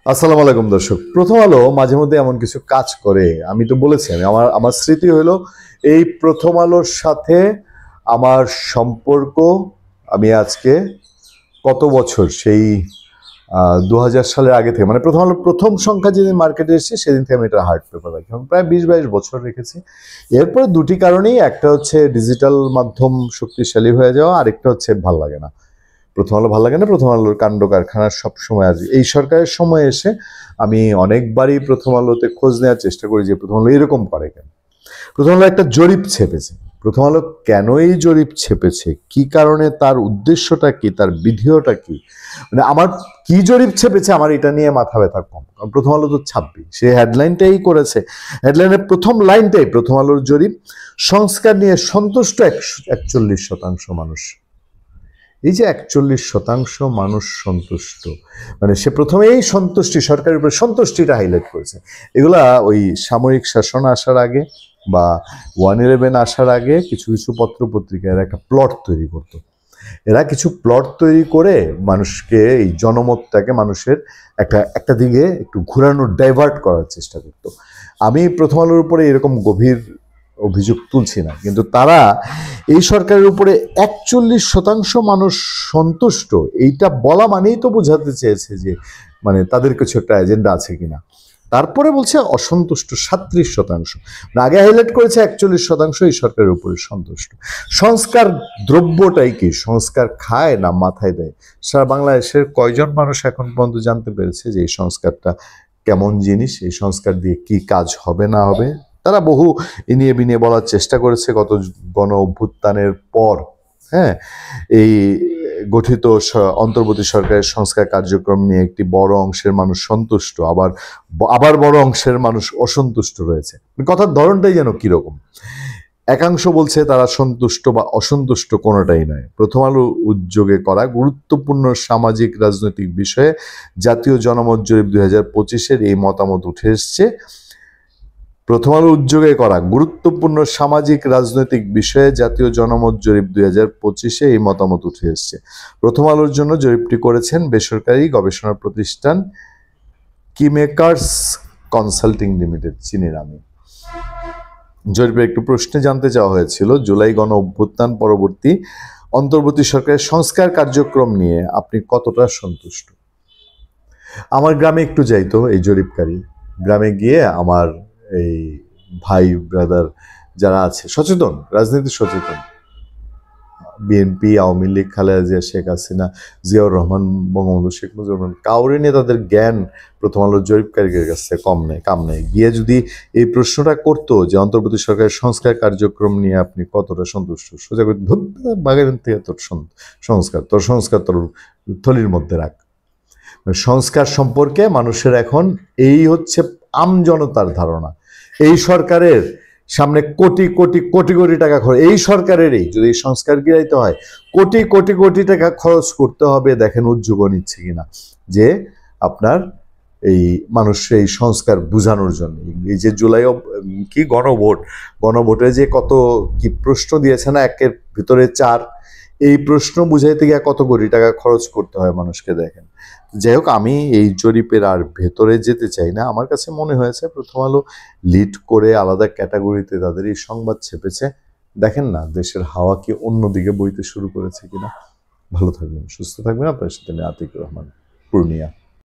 আসসালামু আলাইকুম দর্শক। প্রথম আলো মাঝে মধ্যে এমন কিছু কাজ করে, আমি তো বলেছি, আমার আমার স্মৃতি হলো এই প্রথম আলোর সাথে আমার সম্পর্ক। আমি আজকে কত বছর, সেই 2000 সালের আগে থেকে, মানে প্রথম আলোর প্রথম সংখ্যা যেদিন মার্কেটে এসেছে সেদিন থেকে আমি এটা হার্ড পেপার রাখি, প্রায় 20-22 বছর রেখেছি। এরপরে দুটি কারণেই, একটা হচ্ছে ডিজিটাল মাধ্যম শক্তিশালী হয়ে যাওয়া, আরেকটা হচ্ছে ভাল লাগে না প্রথম আলো, ভালো লাগে না প্রথম আলোর কাণ্ড কারখানা সব সময়। আজ এই সরকারের সময় এসে আমি অনেকবারই প্রথম আলোতে খোঁজ নেওয়ার চেষ্টা করি যে প্রথম আলো এরকম করে কেন। প্রথম আলো একটা জরিপ ছেপেছে। প্রথম আলো কেন এই জরিপ ছেপেছে, কি কারণে, তার উদ্দেশ্যটা কি, তার বিধিওটা কি, মানে আমার কি জরিপ ছেপেছে, আমার এটা নিয়ে মাথা ব্যথা কম। কারণ প্রথম আলো তো ছাপবি, সে হেডলাইনটাই করেছে। হেডলাইনের প্রথম লাইনটাই প্রথম আলোর জরিপ: সংস্কার নিয়ে সন্তুষ্ট 41% মানুষ। এই যে 41% মানুষ সন্তুষ্ট, মানে সে প্রথমেই সন্তুষ্টি, সরকারের উপরে সন্তুষ্টিটা হাইলাইট করেছে। এগুলা ওই সামরিক শাসন আসার আগে বা 1/11 আসার আগে কিছু কিছু পত্র পত্রিকা এরা একটা প্লট তৈরি করতো। এরা কিছু প্লট তৈরি করে মানুষকে, এই জনমতটাকে মানুষের একটা একটা দিকে একটু ঘুরানোর, ডাইভার্ট করার চেষ্টা করতো। আমি প্রথম আলোর উপরে এরকম গভীর অভিযোগ তুলছি না, কিন্তু তারা এই সরকারের উপরে 41% মানুষ সন্তুষ্ট এইটা বলা মানেই তো বোঝাতে চেয়েছে যে মানে তাদের কিছু একটা এজেন্ডা আছে কিনা। তারপরে বলছে অসন্তুষ্ট 37%, আগে হাইলাইট করেছে 41% এই সরকারের উপরে সন্তুষ্ট। সংস্কার দ্রব্যটাই কি, সংস্কার খায় না মাথায় দেয়? সারা বাংলাদেশের কয়জন মানুষ এখন পর্যন্ত জানতে পেরেছে যে এই সংস্কারটা কেমন জিনিস, এই সংস্কার দিয়ে কি কাজ হবে না হবে? তারা বহু ইনিয়ে বিনিয়ে বলার চেষ্টা করেছে গত গণ অভ্যুত্থানের পর। হ্যাঁ, এই গঠিত অন্তর্বর্তী সরকারের সংস্কার কার্যক্রম নিয়ে একটি বড় অংশের মানুষ সন্তুষ্ট, আবার আবার বড় অংশের মানুষ অসন্তুষ্ট রয়েছে। কথার ধরনটাই যেন কিরকম। একাংশ বলছে তারা সন্তুষ্ট বা অসন্তুষ্ট কোনোটাই নয়। প্রথম আলো উদ্যোগে করা গুরুত্বপূর্ণ সামাজিক রাজনৈতিক বিষয়ে জাতীয় জনমত জরিপ 2025-এর এই মতামত উঠে এসছে। প্রথম আলো উদ্যোগে করা গুরুত্বপূর্ণ সামাজিক রাজনৈতিক বিষয়ে জাতীয় জনমত জরিপ 2025-এ এই মতামত উঠে এসছে। প্রথম আলোর জন্য জরিপটি করেছেন বেসরকারি গবেষণা প্রতিষ্ঠান কিমেকার্স কনসাল্টিং লিমিটেড, চিনির আমি। জরিপের একটু প্রশ্নে জানতে চাওয়া হয়েছিল, জুলাই গণ অভ্যুত্থান পরবর্তী অন্তর্বর্তী সরকারের সংস্কার কার্যক্রম নিয়ে আপনি কতটা সন্তুষ্ট? আমার গ্রামে একটু যাইতো এই জরিপকারী, গ্রামে গিয়ে আমার এই ভাই ব্রাদার যারা আছে সচেতন, রাজনীতি সচেতন, বিএনপি, আওয়ামী লীগ, খালেদা জিয়া, শেখ হাসিনা, জিয়াউর রহমান, বঙ্গবন্ধু শেখ মুজিবুর রহমান, কাউরে নিয়ে তাদের জ্ঞান প্রথম আলোর জরিপকারীদের কাছে কম নেই, কাম নেই। গিয়ে যদি এই প্রশ্নটা করতো যে অন্তর্বর্তী সরকারের সংস্কার কার্যক্রম নিয়ে আপনি কতটা সন্তুষ্ট, সোজা করে বাগের থেকে তোর সংস্কার তোর থলির মধ্যে রাখ। সংস্কার সম্পর্কে মানুষের এখন এই হচ্ছে আমজনতার ধারণা। এই সরকারের সামনে কোটি কোটি কোটি কোটি টাকা খরচ, এই সরকারেরই যদি সংস্কার গিরাইতে হয় কোটি কোটি কোটি টাকা খরচ করতে হবে। দেখেন উদ্যোগ নিচ্ছে কিনা যে আপনার এই মানুষের এই সংস্কার বুঝানোর জন্য। এই যে জুলাই কি গণভোটে যে কত কি প্রশ্ন দিয়েছে না, একের ভিতরে 4, এই প্রশ্ন বুঝাইতে গিয়ে কত কোটি টাকা খরচ করতে হয় মানুষকে, দেখেন। যাই হোক, আমি এই জরিপের আর ভেতরে যেতে চাই না। আমার কাছে মনে হয়েছে প্রথম আলো লিড করে আলাদা ক্যাটাগরিতে তাদের এই সংবাদ ছেপেছে। দেখেন না দেশের হাওয়া কি অন্যদিকে বইতে শুরু করেছে কিনা। ভালো থাকবেন, সুস্থ থাকবেন। আপনার সাথে আমি আতিকুর রহমান, পূর্ণিয়া।